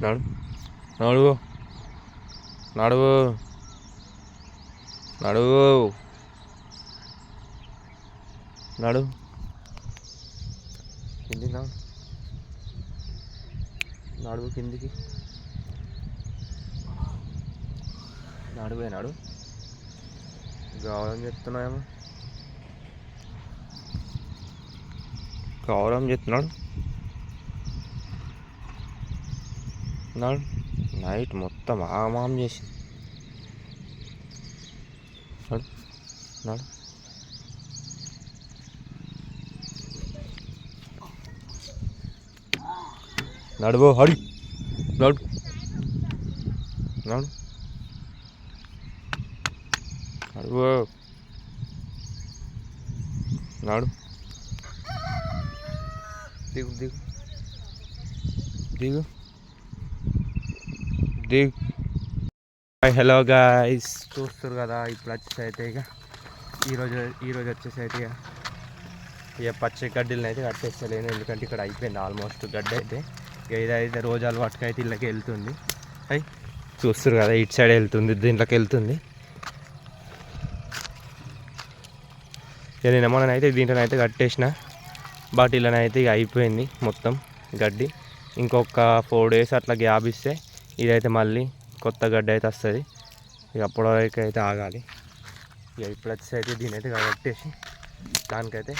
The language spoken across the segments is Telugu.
నడు నడువు నడువు నడువు నడు కిందికి నడువు కిందికి నడువేనాడు గౌరవం చెప్తున్నాయేమో గౌరవం చెప్తున్నాడు నాడు నైట్ మొత్తం ఆమాం చేసింది నడు నడు నడువో హడి నడు నడు నడువో నడు దిగు దిగు దిగు దిగు హలో గాయ్స్ చూస్తారు కదా ఇప్పుడు వచ్చేసి అయితే ఇక ఈరోజు వచ్చేసి అయితే ఇక పచ్చి గడ్డీలను అయితే కట్టేస్తలేను ఎందుకంటే ఇక్కడ అయిపోయింది ఆల్మోస్ట్ గడ్డ అయితే ఇక ఇదైతే రోజు అలవాటుగా అయితే ఇళ్ళకి వెళ్తుంది అయ్యి చూస్తారు కదా ఇటు సైడ్ వెళ్తుంది దీంట్లోకి వెళ్తుంది ఇక నేను ఏమోనైతే దీంట్లో అయితే కట్టేసిన బట్ ఇలానైతే ఇక అయిపోయింది మొత్తం గడ్డి ఇంకొక 4 days అట్లా గ్యాప్ ఇస్తే ఇదైతే మళ్ళీ కొత్త గడ్డి అయితే వస్తుంది ఇక అప్పటి వరకు అయితే ఆగాలి ఇక ఇప్పుడు వచ్చేసి అయితే దీని అయితే కట్టేసి దానికైతే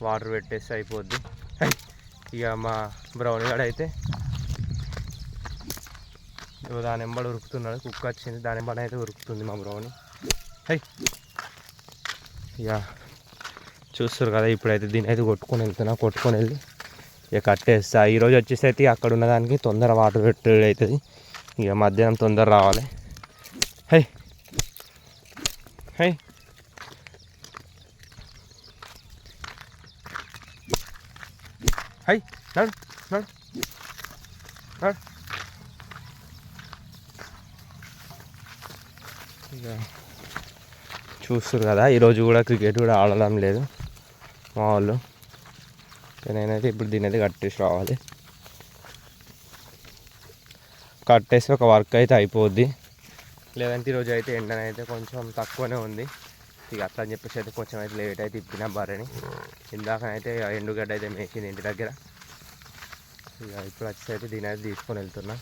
వాటర్ పెట్టేసి అయిపోద్ది ఇక మా బ్రౌన్ గాడు అయితే దాని ఎంబడి ఉరుకుతున్నాడు కుక్క వచ్చింది దాని ఎంబడి అయితే ఉరుకుతుంది మా బ్రౌని ఇక చూస్తారు కదా ఇప్పుడైతే దీని అయితే కొట్టుకొని వెళ్ళి ఇక కట్టేస్తా ఈరోజు వచ్చేసి అయితే అక్కడ ఉన్నదానికి తొందర వాటర్ పెట్టేది అవుతుంది ఇక మధ్యాహ్నం తొందర రావాలి హై హై హై నడు నడు నడు ఇక చూస్తారు కదా ఈరోజు కూడా క్రికెట్ కూడా ఆడడం లేదు మా వాళ్ళు నేనైతే ఇప్పుడు దీని అయితే కట్టేసి రావాలి కట్టేసి ఒక వర్క్ అయితే అయిపోద్ది లేదంటే ఈరోజు అయితే ఎండనైతే కొంచెం తక్కువనే ఉంది ఇక అట్లా అని చెప్పేసి అయితే కొంచెం అయితే లేట్ అయితే ఇప్పిన బర్రెని ఇందాకనైతే ఎండుగడ్డ అయితే మేసింది ఇంటి దగ్గర ఇక ఇప్పుడు వచ్చేసి అయితే దీని అయితే తీసుకొని వెళ్తున్నా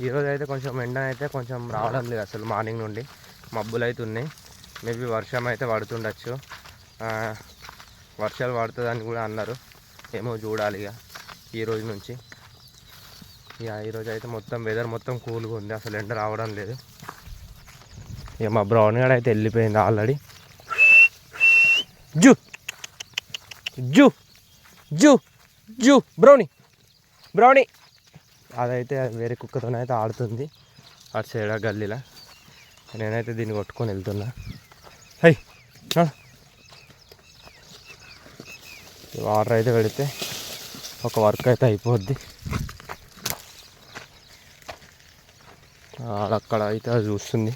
ఈరోజు అయితే కొంచెం ఎండ అయితే కొంచెం రావడం లేదు అసలు మార్నింగ్ నుండి మబ్బులు అయితే ఉన్నాయి మేబీ వర్షం అయితే పడుతుండొచ్చు వర్షాలు పడుతుందని కూడా అన్నారు ఏమో చూడాలి ఇక ఈరోజు నుంచి ఇక ఈరోజు అయితే మొత్తం వెదర్ మొత్తం కూల్గా ఉంది అసలు ఎండ రావడం లేదు ఇక మా బ్రౌన్ గాడు అయితే వెళ్ళిపోయింది already zoo zoo zoo zoo brownie అదైతే వేరే కుక్కతోనైతే ఆడుతుంది అటు సైడ్ గల్లీలో నేనైతే దీన్ని కొట్టుకొని వెళ్తున్నా హై వాటర్ అయితే పెడితే ఒక వర్క్ అయితే అయిపోద్ది అక్కడ అయితే చూస్తుంది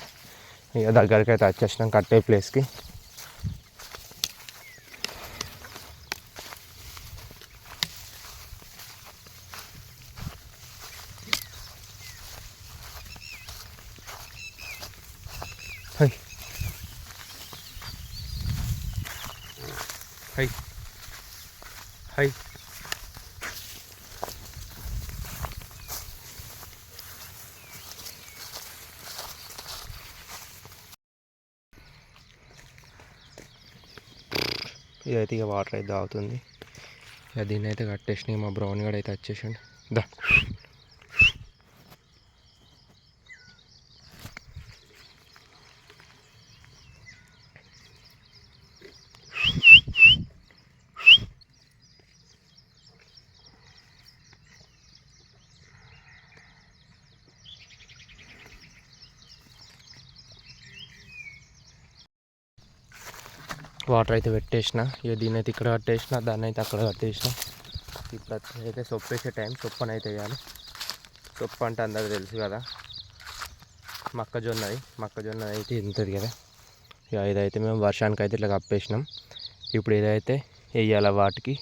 ఇక దగ్గరికి అయితే వచ్చేసినాం కట్టే ప్లేస్కి హై హై హై ఇదైతే ఇక వాటర్ అయితే తాగుతుంది ఇక దీన్ని అయితే కట్టేసినాయి మా బ్రౌన్ గడ్ అయితే వచ్చేసండి దా వాటర్ అయితే పెట్టేసిన ఇక దీన్ని అయితే ఇక్కడ కట్టేసిన దాన్ని అయితే అక్కడ కట్టేసిన ఇప్పుడు అయితే సొప్పు వేసే టైం సొప్పని అయితే వేయాలి సొప్పు అంటే అందరికి తెలుసు కదా మొక్కజొన్న అయితే ఉంటుంది కదా ఇక ఇదైతే మేము వర్షానికి అయితే ఇట్లా కప్పేసినాం ఇప్పుడు ఇదైతే వేయాలి వాటికి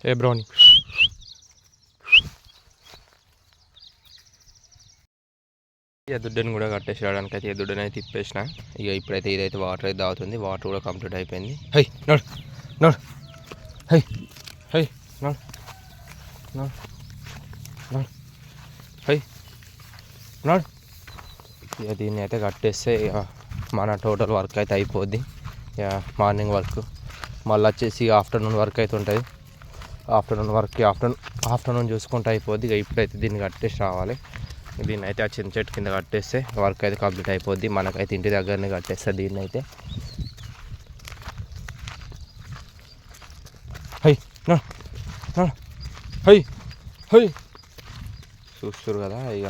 ఏ బ్రౌనీ ఇక దుడ్డని కూడా కట్టేసేయడానికి అయితే దుడ్డని అయితే తిప్పేసిన. ఇక ఇప్పుడైతే ఇదైతే వాటర్ అయితే తాగుతుంది. వాటర్ కూడా కంప్లీట్ అయిపోయింది. హై నడు నడు హై హై నడు నడు నడు హై నడు. ఇక దీన్ని అయితే కట్టేస్తే ఇక మన టోటల్ వర్క్ అయితే అయిపోద్ది. ఇక మార్నింగ్ వర్క్ మళ్ళీ వచ్చేసి ఆఫ్టర్నూన్ వర్క్ అయితే ఉంటుంది. ఆఫ్టర్నూన్ చూసుకుంటే అయిపోద్ది. ఇక ఇప్పుడైతే దీన్ని కట్టేసి రావాలి. దీన్ని అయితే ఆ చిన్న చెట్టు కింద కట్టేస్తే వర్క్ అయితే కంప్లీట్ అయిపోద్ది. మనకైతే ఇంటి దగ్గరనే కట్టేస్తే దీన్ని అయితే హై హై హై చూస్తారు కదా. ఇక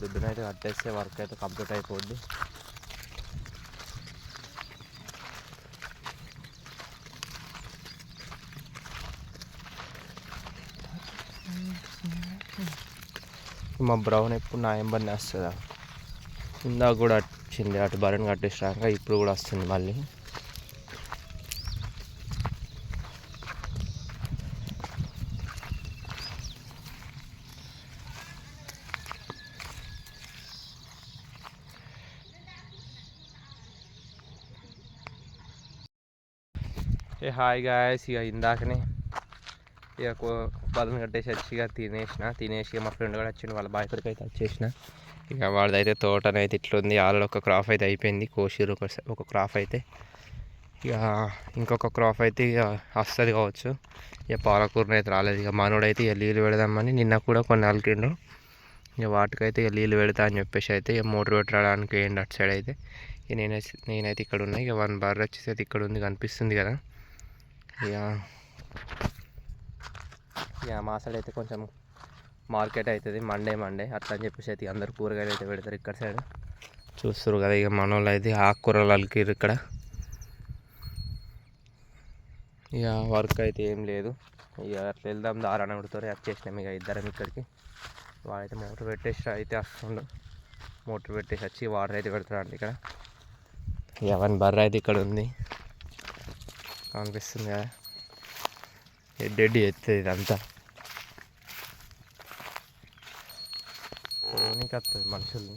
దుడ్డునైతే కట్టేస్తే వర్క్ అయితే కంప్లీట్ అయిపోద్ది. మా బ్రౌన్ ఎప్పుడు నా ఎంబడిని వస్తుందా? ఇందాక కూడా వచ్చింది అటు బర్రెని కట్టేసాక, ఇప్పుడు కూడా వస్తుంది మళ్ళీ. హాయ్ గాయస్, ఇక ఇందాకనే ఇక బర్రెని కట్టేసి వచ్చి ఇక తినేసి మా ఫ్రెండ్ కూడా వచ్చిండు. వాళ్ళ బాయ్ కొడుకు అయితే వచ్చేసిన. ఇక వాడిదైతే తోటనైతే ఇట్లుంది. ఆల్రెడీ ఒక క్రాప్ అయితే అయిపోయింది. కోసిరు ఒక క్రాప్ అయితే. ఇక ఇంకొక క్రాప్ అయితే ఇక వస్తుంది కావచ్చు. ఇక పాలకూరని అయితే రాలేదు. ఇక మనోడైతే ఇక నీళ్ళు పెడదామని నిన్న కూడా కొన్ని అలికిండు. ఇక వాటికైతే ఇక నీళ్ళు పెడతా అని చెప్పేసి అయితే ఇక మోటార్ పెట్టడానికి వేయండి అటు సైడ్ అయితే. ఇక నేనైతే ఇక్కడ ఉన్నాయి. ఇక 1 బర్రె వచ్చేసి అయితే ఇక్కడ ఉంది, కనిపిస్తుంది కదా. ఇక మా సైడ్ అయితే కొంచెం మార్కెట్ అవుతుంది మండే అట్లా అని చెప్పేసి అయితే అందరు కూరగాయలు అయితే పెడతారు ఇక్కడ సైడ్. చూస్తారు కదా. ఇక మన వాళ్ళు అయితే ఆకుకూరలు అలికిరు ఇక్కడ. ఇక వర్క్ అయితే ఏం లేదు. ఇక అట్లా వెళ్దాం దారాన కొడుతారు వచ్చేసినాం ఇక ఇద్దరం ఇక్కడికి. వాడైతే మోటార్ పెట్టేసి అయితే వస్తుండు. మోటార్ పెట్టేసి వచ్చి వాటర్ అయితే పెడతాడు ఇక్కడ. ఇక 1 బర్రె అయితే ఇక్కడ ఉంది, కనిపిస్తుంది కదా. డెడ్ ఎత్తుంది ఇదంతా. వస్తుంది మనుషుల్ని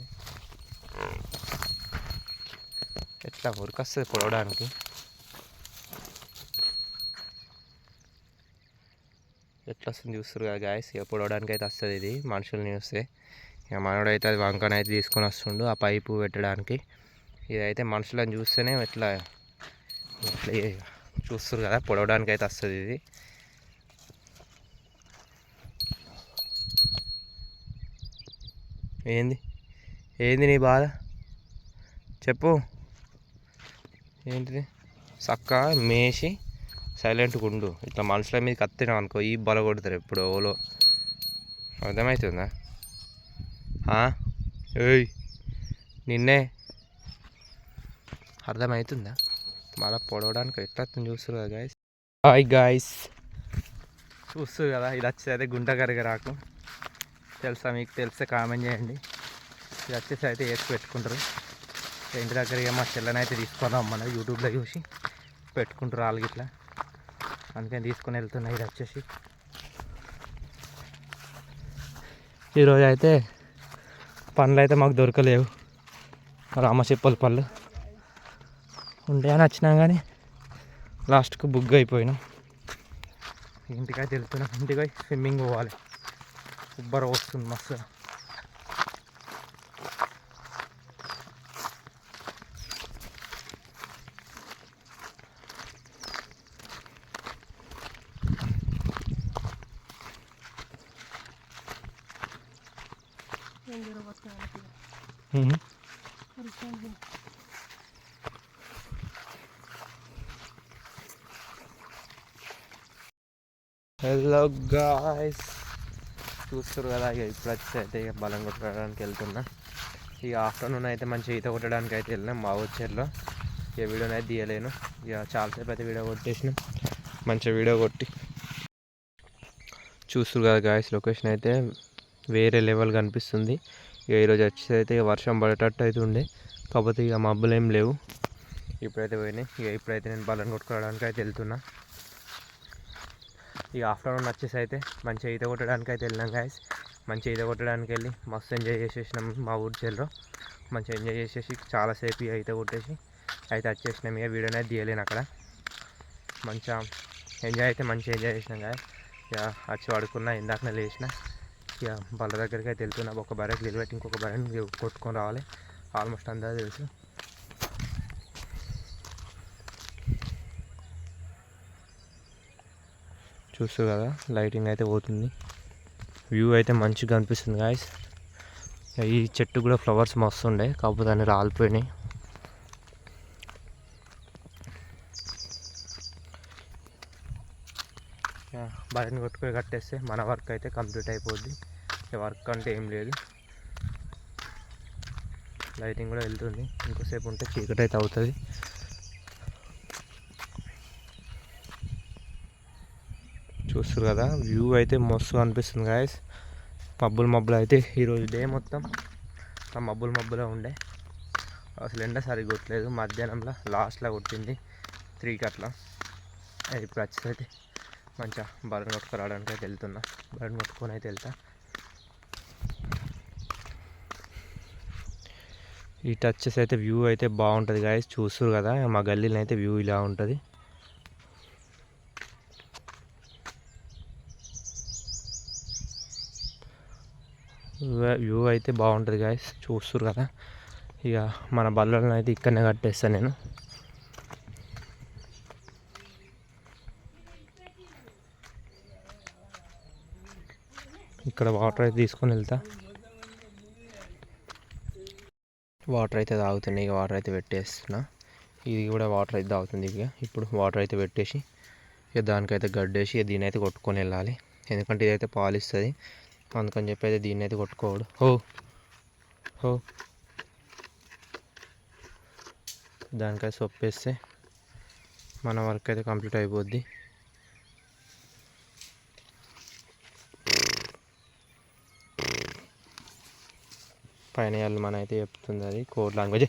ఎట్లా ఉరికొస్తుంది పొడవడానికి. ఎట్లా వస్తుంది చూస్తారు కదా గాయస్. ఇక పొడవడానికి అయితే వస్తుంది ఇది మనుషుల్ని చూస్తే. ఇక మనోడైతే అది వంకనైతే తీసుకొని వస్తుండు ఆ పైపు పెట్టడానికి. ఇదైతే మనుషులను చూస్తేనే ఎట్లా చూస్తారు కదా, పొడవడానికి అయితే వస్తుంది ఇది. ఏంది నీ బాధ చెప్పు. ఏంటిది? చక్క మేసి సైలెంట్గా ఉండు. ఇట్లా మనుషుల మీద కత్తినాం అనుకో ఈ బల కొడతారు ఎప్పుడు ఓలో. అర్థమవుతుందా? ఏయ్ నిన్నే అర్థమవుతుందా? మళ్ళీ పొడవడానికి ఎట్లా చూస్తారు కదా గాయస్. హాయ్ గాయస్, చూస్తారు కదా. ఇది వచ్చేది అయితే గుంట కరిగరాకు తెలుసా మీకు? తెలిస్తే కామెంట్ చేయండి. ఇది వచ్చేసి అయితే వేసి పెట్టుకుంటారు ఇంటి దగ్గర. ఇక మా చెల్లెనైతే తీసుకొని రమ్మన్నది యూట్యూబ్లో చూసి పెట్టుకుంటారు వాళ్ళకి ఇట్లా, అందుకని తీసుకొని వెళ్తున్నాయి. ఇది వచ్చేసి ఈరోజు అయితే పండ్లు అయితే మాకు దొరకలేవు. రామచిప్పల పళ్ళు ఉంటాయని వచ్చినాం కానీ లాస్ట్కు బుగ్ అయిపోయినాం. ఇంటికైతే వెళ్తున్నాం. ఇంటికి పోయి స్విమ్మింగ్ పోవాలి. ఉబ్బర వస్తుంది మస్తు. హలో గాయ్స్, చూస్తారు కదా. ఇక ఇప్పుడు వచ్చి అయితే ఇక బలం కొట్టడానికి వెళ్తున్నా. ఇక ఆఫ్టర్నూన్ అయితే మంచిగా ఈత కొట్టడానికి అయితే వెళ్ళినాం మా వచ్చేలో. ఇక వీడియోని అయితే తీయలేను. ఇక చాలాసేపు అయితే వీడియో కొట్టేసినాం. మంచిగా వీడియో కొట్టి చూస్తారు కదా గాయ్స్. లొకేషన్ అయితే వేరే లెవెల్ కనిపిస్తుంది. ఇక ఈరోజు వచ్చి అయితే ఇక వర్షం పడేటట్టు అయితే ఉండే, కాకపోతే ఇక మబ్బులు ఏం లేవు. ఇప్పుడైతే పోయినాయి. ఇక ఇప్పుడైతే నేను బలం కొట్టుకోవడానికి అయితే వెళ్తున్నా. ఇక ఆఫ్టర్నూన్ వచ్చేసి అయితే మంచిగా ఈత కొట్టడానికి అయితే వెళ్ళినాం గాయస్. మంచిగా ఈత కొట్టడానికి వెళ్ళి మస్తు ఎంజాయ్ చేసేసినాం మా ఊరి చెల్లో. మంచిగా ఎంజాయ్ చేసేసి చాలాసేపు ఇక ఈత కొట్టేసి అయితే వచ్చేసినాం. ఇక వీడియోనే అయితే తీయలేను అక్కడ. మంచిగా ఎంజాయ్ అయితే మంచిగా ఎంజాయ్ చేసినాం గాయస్. ఇక వచ్చి పడుకున్నా, ఇందాకనే లేచిన. ఇక బల్ల దగ్గరికి అయితే వెళ్తున్నా. ఒక బర్రెకి నిలబెట్టి ఇంకొక బర్రెని కొట్టుకొని రావాలి. ఆల్మోస్ట్ అందరూ తెలుసు. చూస్తారు కదా లైటింగ్ అయితే పోతుంది. వ్యూ అయితే మంచిగా అనిపిస్తుంది గాయస్. ఈ చెట్టు కూడా ఫ్లవర్స్ మస్తు ఉండే, కాకపోతే అన్ని రాలిపోయినాయి. బయటని కొట్టుకొని కట్టేస్తే మన వర్క్ అయితే కంప్లీట్ అయిపోద్ది. వర్క్ అంటే ఏం లేదు. లైటింగ్ కూడా వెళ్తుంది, ఇంకోసేపు ఉంటే చీకటి అయితే అవుతుంది. చూస్తారు కదా వ్యూ అయితే మస్తు అనిపిస్తుంది గాయస్. మబ్బులు అయితే ఈరోజు డే మొత్తం ఆ మబ్బులే ఉండే. అసలు ఎండ సరిగ్గా కొట్టలేదు. మధ్యాహ్నంలో లాస్ట్లో కొట్టింది 3కి అట్లా. ఇప్పుడు వచ్చేసి మంచిగా బర్రెని కొట్టుకురావడానికి అయితే వెళ్తున్నా. బర్రెని కొట్టుకొని అయితే వెళ్తా. ఈ టచెస్ అయితే వ్యూ అయితే బాగుంటుంది గాయస్. చూస్తారు కదా మా గల్లీలో అయితే వ్యూ ఇలా ఉంటుంది. వ్యూ అయితే బాగుంటుంది గాయస్. చూస్తారు కదా. ఇక మన బల్లను అయితే ఇక్కడనే కట్టేస్తాను నేను. ఇక్కడ వాటర్ అయితే తీసుకొని వెళ్తా. వాటర్ అయితే తాగుతున్నాయి. ఇక వాటర్ అయితే పెట్టేస్తున్నా. ఇది కూడా వాటర్ అయితే తాగుతుంది. ఇక ఇప్పుడు వాటర్ అయితే పెట్టేసి ఇక దానికైతే గడ్డేసి ఇక దీని అయితే కొట్టుకొని వెళ్ళాలి. ఎందుకంటే ఇదైతే పాలు ఇస్తుంది, అందుకని చెప్పి అయితే దీన్ని అయితే కొట్టుకోవడు. హో దానికైతే సొప్పేస్తే మన వర్క్ అయితే కంప్లీట్ అయిపోద్ది. పైన మన అయితే చెప్తుంది, అది కోడ్ లాంగ్వేజ్.